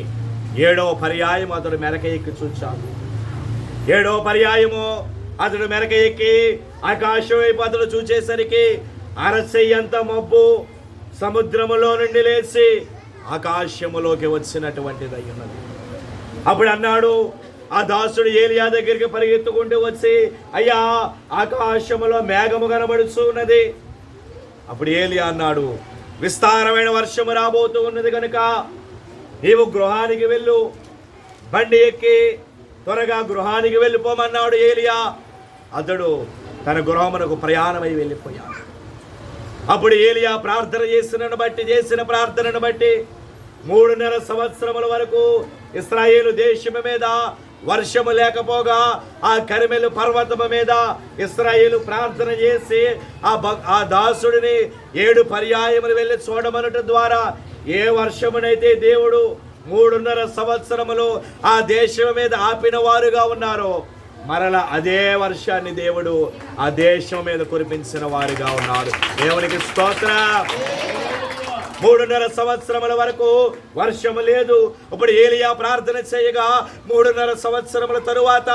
7వ పర్యాయం అతడు మెరక ఎక్కి చూచాడు. 7వ పర్యాయము అతడు మెరక ఎక్కి ఆకాశం వైపు అతడు చూచేసరికి అరచెయ్యంత మబ్బు సముద్రములో నుండి లేచి ఆకాశములోకి వచ్చినటువంటిది ఉన్నది. అప్పుడు అన్నాడు, ఆ దాసుడు ఏలియా దగ్గరికి పరిగెత్తుకుంటూ వచ్చి, అయ్యా, ఆకాశములో మేఘము కనబడుతూ ఉన్నది. అప్పుడు ఏలియా అన్నాడు, విస్తారమైన వర్షము రాబోతూ ఉన్నది కనుక నీవు గృహానికి వెళ్ళు, బండి ఎక్కి త్వరగా గృహానికి వెళ్ళిపోమన్నాడు ఏలియా. అతడు తన గృహమునకు ప్రయాణమై వెళ్ళిపోయాడు. అప్పుడు ఏలియా ప్రార్థన చేసిన ప్రార్థనను బట్టి 3.5 సంవత్సరముల వరకు ఇశ్రాయేలు దేశము మీద వర్షము లేకపోగా ఆ కర్మెలు పర్వతము మీద ఇశ్రాయేలు ప్రార్థన చేసి ఆ దాసుడిని 7 పర్యాయములు వెళ్ళి చూడమనటం ద్వారా ఏ వర్షమునైతే దేవుడు 3.5 సంవత్సరములు ఆ దేశం మీద ఆపిన వారుగా ఉన్నారో, మరలా అదే వర్షాన్ని దేవుడు ఆ దేశం మీద కురిపించిన వారుగా ఉన్నారు. దేవునికి స్తోత్రం. 3.5 సంవత్సరముల వరకు వర్షము లేదు. ఇప్పుడు ఏలియా ప్రార్థన చేయగా 3.5 సంవత్సరముల తరువాత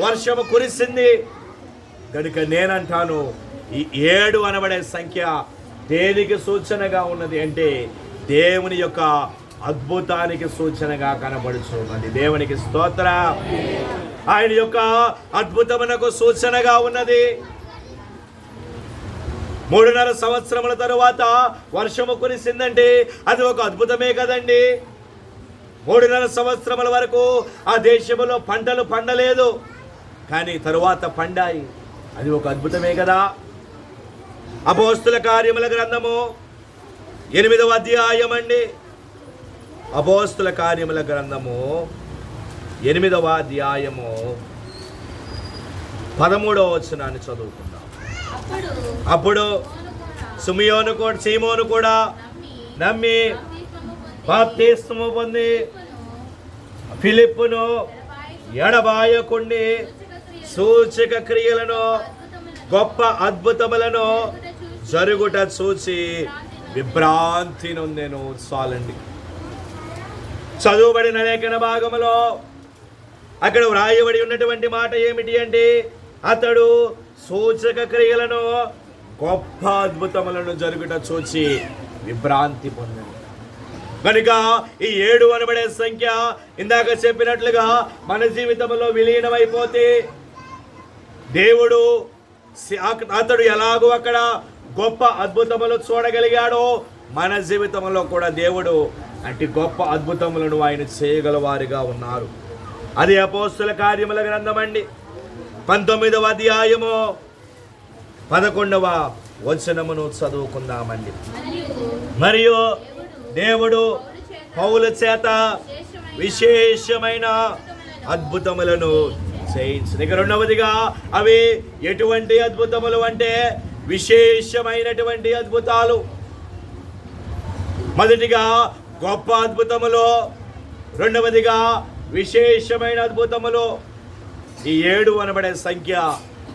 వర్షము కురిసింది కనుక నేనంటాను ఈ 7 అనబడే సంఖ్య దేనికి సూచనగా ఉన్నది అంటే దేవుని యొక్క అద్భుతానికి సూచనగా కనబడుచున్నది. దేవునికి స్తోత్రం. ఆయన యొక్క అద్భుతమునకు సూచనగా ఉన్నది. 3.5 సంవత్సరముల తరువాత వర్షము కురిసిందంటే అది ఒక అద్భుతమే కదండి. 3.5 సంవత్సరముల వరకు ఆ దేశంలో పంటలు పండలేదు, కానీ తరువాత పండాయి. అది ఒక అద్భుతమే కదా. అపోస్తుల కార్యముల గ్రంథము 8వ అధ్యాయం అండి. అపోస్తుల కార్యముల గ్రంథము 8వ అధ్యాయము 13వ వచనాన్ని చదువుకుందాం. అప్పుడు సీమోను కూడా నమ్మి బాప్తిస్మము పొంది ఫిలిప్పును ఎడబాయకుండి సూచక క్రియలను గొప్ప అద్భుతములను జరుగుట చూచి విభ్రాంతి నొందెను. చాలండి. చదువుబడిన లేఖన భాగములో అక్కడ వ్రాయబడి ఉన్నటువంటి మాట ఏమిటి అంటే అతడు సూచక క్రియలను గొప్ప అద్భుతములను జరుగుట చూచి విభ్రాంతి పొందాడు. కనుక ఈ 7 అనబడే సంఖ్య ఇందాక చెప్పినట్లుగా మన జీవితంలో విలీనమైపోతే దేవుడు అతడు ఎలాగో అక్కడ గొప్ప అద్భుతములు చూడగలిగాడో మన జీవితంలో కూడా దేవుడు అంటే గొప్ప అద్భుతములను ఆయన చేయగలవారుగా ఉన్నారు. అది అపోస్తుల కార్యముల గ్రంథం అండి 19వ అధ్యాయము 11వ వచనమును చదువుకుందామండి. మరియు దేవుడు పౌలు చేత విశేషమైన అద్భుతములను చేయించింది. ఇక రెండవదిగా అవి ఎటువంటి అద్భుతములు అంటే విశేషమైనటువంటి అద్భుతాలు. మొదటిగా గొప్ప అద్భుతములు, రెండవదిగా విశేషమైన అద్భుతములు. ఈ 7 అనబడే సంఖ్య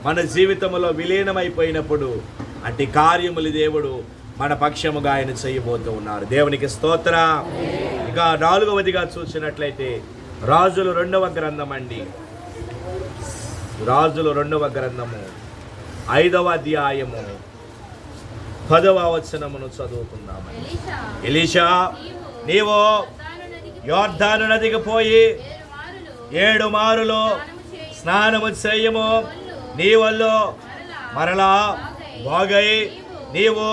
మన జీవితంలో విలీనమైపోయినప్పుడు అట్టి కార్యములు దేవుడు మన పక్షముగా ఆయన చేయబోతూ ఉన్నారు. దేవునికి స్తోత్రం. ఇక 4వదిగా చూసినట్లయితే రాజులు 2వ గ్రంథం అండి. రాజులు 2వ గ్రంథము 5వ అధ్యాయము 10వ వచనమును చదువుకుందామండి. ఎలీషా నీవు యోర్దాను నదికి పోయి 7 మారులు స్నానము చేయము, నీ వల్ల మరలా బాగై నీవు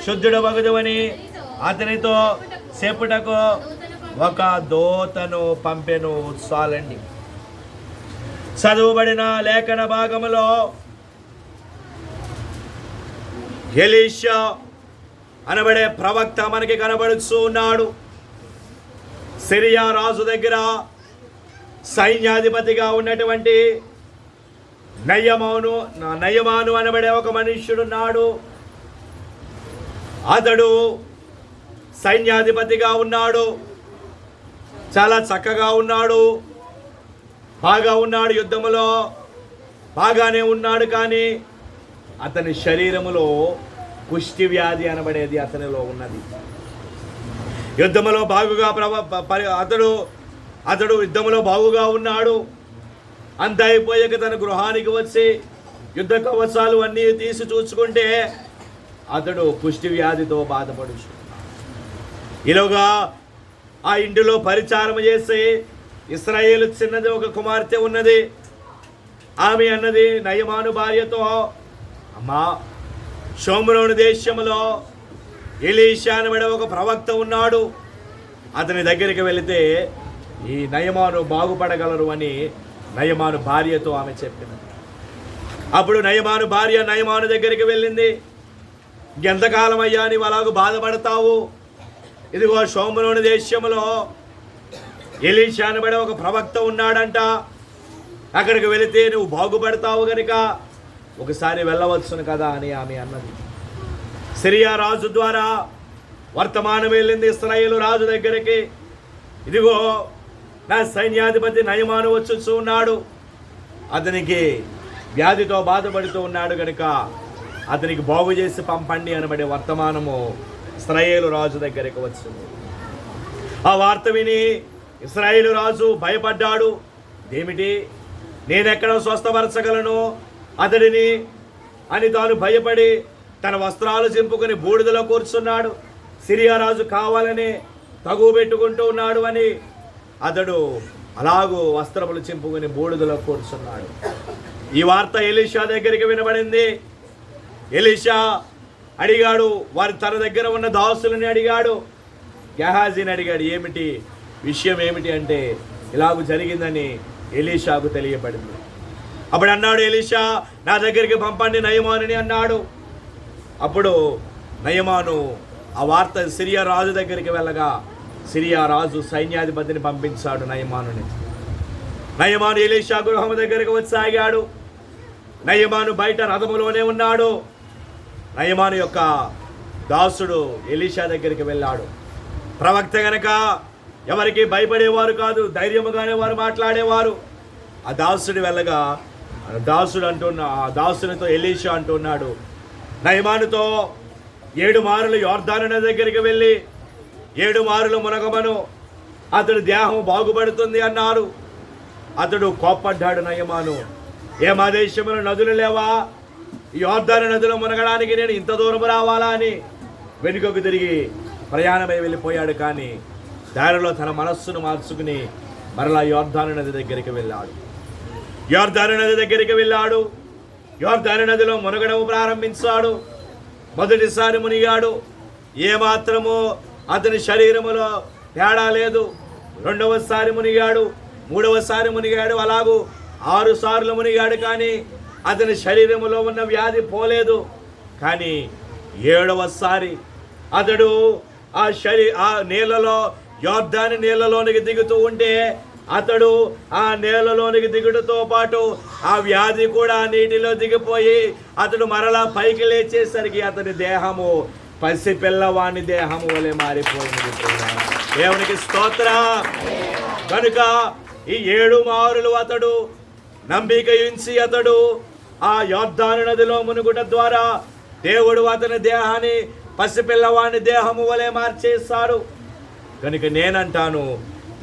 శుద్ధుడు వగుదువని అతనితో చెప్పుటకు ఒక దూతను పంపెను. చాలండి. చదువుబడిన లేఖన భాగములో ఎలీషా అనబడే ప్రవక్త మనకి కనబడుతూ ఉన్నాడు. సిరియా రాజు దగ్గర సైన్యాధిపతిగా ఉన్నటువంటి నయమాను అనబడే ఒక మనుష్యుడున్నాడు. అతడు సైన్యాధిపతిగా ఉన్నాడు, చాలా చక్కగా ఉన్నాడు, బాగా ఉన్నాడు, యుద్ధములో బాగానే ఉన్నాడు. కానీ అతని శరీరములో కుష్టి వ్యాధి అనబడేది అతనిలో ఉన్నది. యుద్ధములో బాగుగా అతడు యుద్ధములో బాగుగా ఉన్నాడు. అంత అయిపోయాక తన గృహానికి వచ్చి యుద్ధ కవచాలు అన్నీ తీసి చూసుకుంటే అతడు కుష్టి వ్యాధితో బాధపడుచు. ఈలోగా ఆ ఇంటిలో పరిచారం చేసి ఇశ్రాయేలు చిన్నది ఒక కుమార్తె ఉన్నది. ఆమె అన్నది నయమాను భార్యతో, అమ్మా, షోమ్రోను దేశంలో ఎలీషా అనబడే ఒక ప్రవక్త ఉన్నాడు, అతని దగ్గరికి వెళితే ఈ నయమాను బాగుపడగలరు అని నయమాను భార్యతో ఆమె చెప్పింది. అప్పుడు నయమాను భార్య నయమాను దగ్గరికి వెళ్ళింది. ఎంతకాలం అయ్యా నీవు అలాగూ బాధపడతావు? ఇదిగో షోమ్రోను దేశంలో ఎలీషా అనబడే ఒక ప్రవక్త ఉన్నాడంట, అక్కడికి వెళితే నువ్వు బాగుపడతావు గనుక ఒకసారి వెళ్ళవచ్చును కదా అని ఆమె అన్నది. సిరియా రాజు ద్వారా వర్తమానం వెళ్ళింది ఇశ్రాయేలు రాజు దగ్గరికి. ఇదిగో నా సైన్యాధిపతి నయమాను వచ్చుచూ ఉన్నాడు, అతనికి వ్యాధితో బాధపడుతూ ఉన్నాడు కనుక అతనికి బాగు చేసి పంపండి అనబడే వర్తమానము ఇశ్రాయేలు రాజు దగ్గరికి వచ్చింది. ఆ వార్త విని ఇశ్రాయేలు రాజు భయపడ్డాడు. ఏమిటి, నేనెక్కడ స్వస్థపరచగలను అతడిని అని తాను భయపడి తన వస్త్రాలు చింపుకొని బూడిదలో కూర్చున్నాడు. సిరియా రాజు కావాలని తగువ పెట్టుకుంటూ ఉన్నాడు అని అతడు అలాగూ వస్త్రములు చింపుకొని బూడిదలో కూర్చున్నాడు. ఈ వార్త ఎలీషా దగ్గరికి వినబడింది. ఎలీషా అడిగాడు, వారి తన దగ్గర ఉన్న దాసులని అడిగాడు, గెహాజీని అడిగాడు, ఏమిటి విషయం ఏమిటి అంటే ఇలాగూ జరిగిందని ఎలీషాకు తెలియబడింది. అప్పుడు అన్నాడు ఎలీషా, నా దగ్గరికి పంపండి నయమానుని అన్నాడు. అప్పుడు నయమాను ఆ వార్త సిరియా రాజు దగ్గరికి వెళ్ళగా సిరియా రాజు సైన్యాధిపతిని పంపించాడు నయమానుని. నయమాను ఎలీషా గృహం దగ్గరికి వచ్చి ఆగాడు. నయమాను బయట రథములోనే ఉన్నాడు. నయమాను యొక్క దాసుడు ఎలీషా దగ్గరికి వెళ్ళాడు. ప్రవక్త గనక ఎవరికి భయపడేవారు కాదు, ధైర్యముగానే వారు మాట్లాడేవారు. ఆ దాసుడు వెళ్ళగా ఆ దాసునితో ఎలీషా అంటున్నాడు, నయమానుతో 7 మారులు యోర్దాను నది దగ్గరికి వెళ్ళి 7 మారులు మునగమను, అతడు దేహం బాగుపడుతుంది అన్నారు. అతడు కోప్పడ్డాడు. నయమాను, మా దేశంలో నదులు లేవా? యోర్దాను నదిలో మునగడానికి నేను ఇంత దూరం రావాలా అని వెనుకకు తిరిగి ప్రయాణమై వెళ్ళిపోయాడు. కానీ దారిలో తన మనస్సును మార్చుకుని మరలా యోర్దాను నది దగ్గరికి వెళ్ళాడు. యోర్దాను నదిలో మునగడం ప్రారంభించాడు. మొదటిసారి మునిగాడు, ఏమాత్రము అతని శరీరములో తేడా లేదు. రెండవసారి మునిగాడు, మూడవసారి మునిగాడు, అలాగూ 6 సార్లు మునిగాడు. కానీ అతని శరీరములో ఉన్న వ్యాధి పోలేదు. కానీ 7వసారి అతడు ఆ నీళ్ళలో యోర్దాను నీళ్ళలోనికి దిగుతూ ఉంటే అతడు ఆ నీళ్ళలోనికి దిగుడుతో పాటు ఆ వ్యాధి కూడా నీటిలో దిగిపోయి అతడు మరలా పైకి లేచేసరికి అతని దేహము పసిపిల్లవాని దేహము వలె మారిపోయింది. దేవునికి స్తోత్రం. కనుక ఈ 7 మారులు అతడు నమ్మిక ఉంచి అతడు ఆ యోర్దాను నదిలో మునుగుట ద్వారా దేవుడు అతని దేహాన్ని పసిపిల్లవాని దేహము వలె మార్చేశాడు. కనుక నేనంటాను,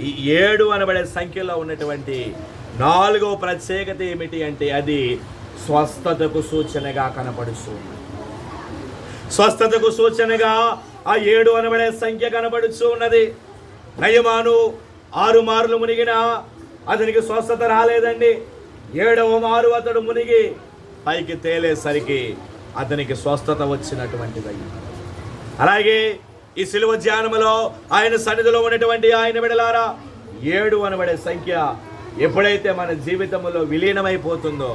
ఈ 7 అనబడే సంఖ్యలో ఉన్నటువంటి 4వ ప్రత్యేకత ఏమిటి అంటే అది స్వస్థతకు సూచనగా కనపడుతుంది. స్వస్థతకు సూచనగా ఆ 7 అనబడే సంఖ్య కనపడుచు ఉన్నది. నయమాను 6 మార్లు మునిగినా అతనికి స్వస్థత రాలేదండి. 7వ మారు అతడు మునిగి పైకి తేలేసరికి అతనికి స్వస్థత వచ్చినటువంటిది. అలాగే ఈ సిలువ ధ్యానములో ఆయన సన్నిధిలో ఉన్నటువంటి ఆయన బిడ్డలారా 7 అనబడే సంఖ్య ఎప్పుడైతే మన జీవితంలో విలీనమైపోతుందో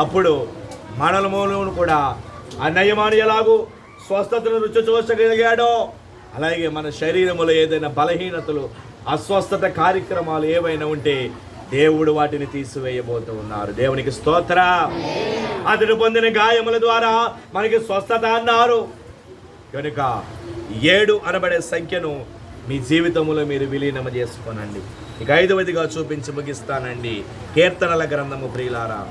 అప్పుడు మనలో కూడా ఆ నయమాను ఎలాగూ స్వస్థతను రుచి చూసగలిగాడో అలాగే మన శరీరములో ఏదైనా బలహీనతలు, అస్వస్థత కార్యక్రమాలు ఏవైనా ఉంటే దేవుడు వాటిని తీసివేయబోతూ ఉన్నారు. దేవునికి స్తోత్రం. అతడు పొందిన గాయముల ద్వారా మనకి స్వస్థత అన్నారు. కనుక 7 అనబడే సంఖ్యను మీ జీవితంలో మీరు విలీనం చేసుకోనండి. ఇక 5వదిగా చూపించి ముగిస్తానండి. కీర్తనల గ్రంథము ప్రియులారా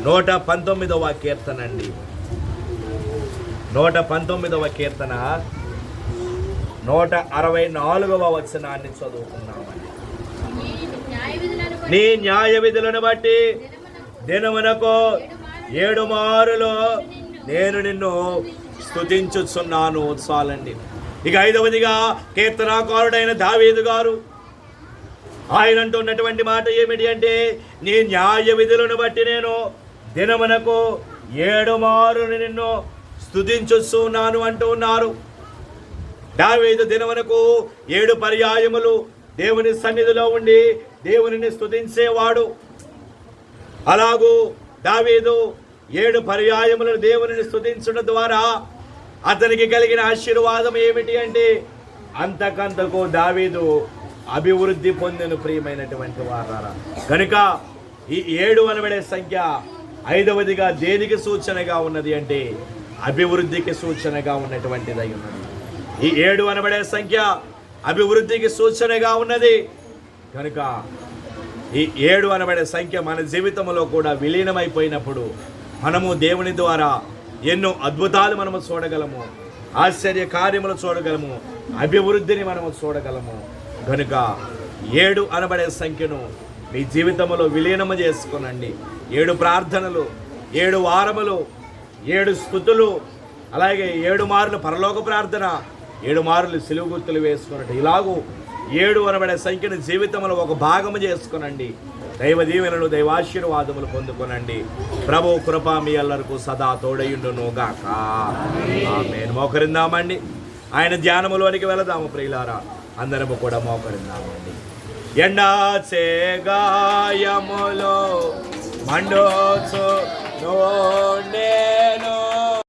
119వ కీర్తన అండి. 119వ కీర్తన 164వ వచనాన్ని చదువుకున్నామండి. నీ న్యాయ విధులను బట్టి దినమునకు 7 మారులు నేను నిన్ను స్తుతించుచున్నాను. చాలండి. ఇక 5వదిగా కీర్తనాకారుడైన దావీదు గారు ఆయన అంటున్నటువంటి మాట ఏమిటి అంటే నీ న్యాయ విధులను బట్టి నేను దినమునకు 7 మారులు నిన్ను స్తుతించుచున్నాను అంటూ ఉన్నారు. దావీదు దినమునకు 7 పర్యాయములు దేవుని సన్నిధిలో ఉండి దేవునిని స్తుతించేవాడు. అలాగూ దావీదు 7 పర్యాయములను దేవునిని స్తుతించడం ద్వారా అతనికి కలిగిన ఆశీర్వాదం ఏమిటి అంటే అంతకంతకు దావీదు అభివృద్ధి పొందిన ప్రియమైనటువంటి వారారా. కనుక ఈ 7 అనబడే సంఖ్య 5వదిగా దేనికి సూచనగా ఉన్నది అంటే అభివృద్ధికి సూచనగా ఉన్నటువంటిదై ఉన్నది. ఈ 7 అనబడే సంఖ్య అభివృద్ధికి సూచనగా ఉన్నది. కనుక ఈ 7 అనబడే సంఖ్య మన జీవితంలో కూడా విలీనమైపోయినప్పుడు మనము దేవుని ద్వారా ఎన్నో అద్భుతాలు మనము చూడగలము. ఆశ్చర్య కార్యములు చూడగలము, అభివృద్ధిని మనము చూడగలము. కనుక 7 అనబడే సంఖ్యను మీ జీవితంలో విలీనము చేసుకునండి. 7 ప్రార్థనలు, 7 వారములు, 7 స్తుతులు, అలాగే 7 మార్లు పరలోక ప్రార్థన, 7 మార్లు సిలువ గుర్తులు వేసుకున్నట్టు ఇలాగూ 7 అనబడే సంఖ్యను జీవితంలో ఒక భాగము చేసుకునండి. దైవ దీవెనలు, దైవాశీర్వాదములు పొందుకొనండి. ప్రభు కృప మీ అందరికీ సదా తోడయుండును గాక. ఆమేన్. మోకరిందామండి. ఆయన ధ్యానములోనికి వెళదాము ప్రియులారా. అందరము కూడా మోకరిందామండి. ఎండాచే గాయములో మండోచు